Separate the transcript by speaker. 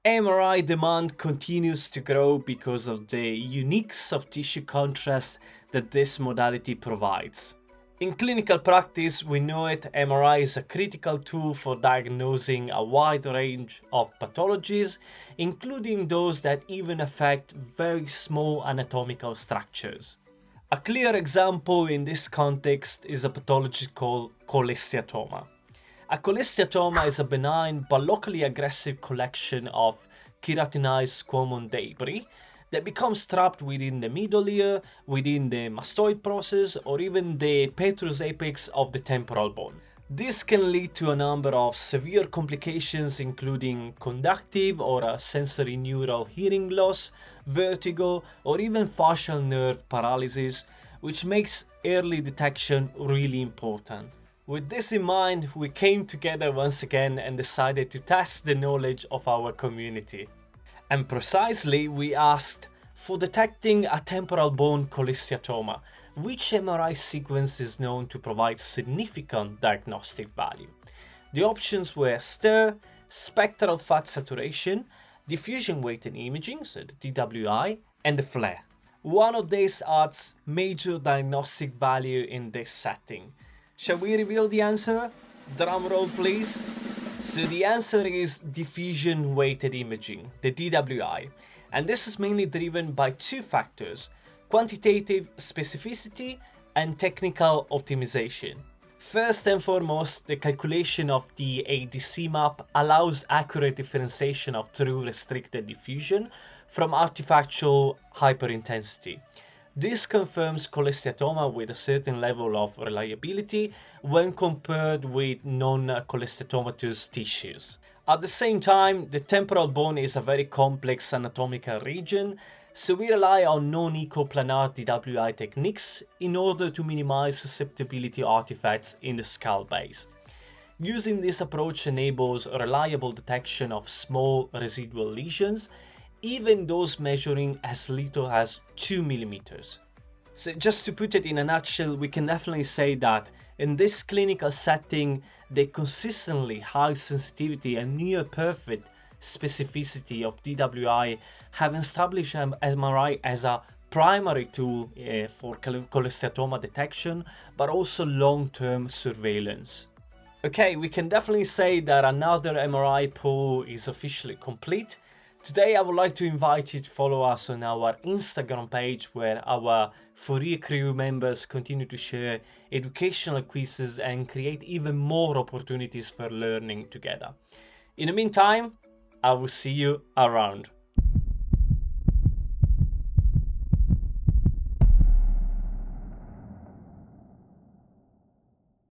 Speaker 1: MRI demand continues to grow because of the unique soft tissue contrast that this modality provides. In clinical practice, we know it, MRI is a critical tool for diagnosing a wide range of pathologies, including those that even affect very small anatomical structures. A clear example in this context is a pathology called cholesteatoma. A cholesteatoma is a benign but locally aggressive collection of keratinized squamous debris that becomes trapped within the middle ear, within the mastoid process, or even the petrous apex of the temporal bone. This can lead to a number of severe complications, including conductive or a sensory neural hearing loss, vertigo, or even facial nerve paralysis, which makes early detection really important. With this in mind, we came together once again and decided to test the knowledge of our community. And precisely, we asked, for detecting a temporal bone cholesteatoma, which MRI sequence is known to provide significant diagnostic value? The options were STIR, spectral fat saturation, diffusion weighted imaging, so the DWI, and the FLAIR. One of these adds major diagnostic value in this setting. Shall we reveal the answer? Drum roll, please. So the answer is diffusion weighted imaging, the DWI, and this is mainly driven by two factors: quantitative specificity and technical optimization. First and foremost, the calculation of the ADC map allows accurate differentiation of true restricted diffusion from artifactual hyperintensity. This confirms cholesteatoma with a certain level of reliability when compared with non-cholesteatomatous tissues. At the same time, the temporal bone is a very complex anatomical region, so we rely on non-ecoplanar DWI techniques in order to minimize susceptibility artifacts in the skull base. Using this approach enables reliable detection of small residual lesions, even those measuring as little as 2 mm. So just to put it in a nutshell, we can definitely say that in this clinical setting, the consistently high sensitivity and near perfect specificity of DWI have established MRI as a primary tool for cholesteatoma detection, but also long-term surveillance. Okay, we can definitely say that another MRI poll is officially complete. Today I would like to invite you to follow us on our Instagram page, where our Fourier crew members continue to share educational quizzes and create even more opportunities for learning together. In the meantime, I will see you around.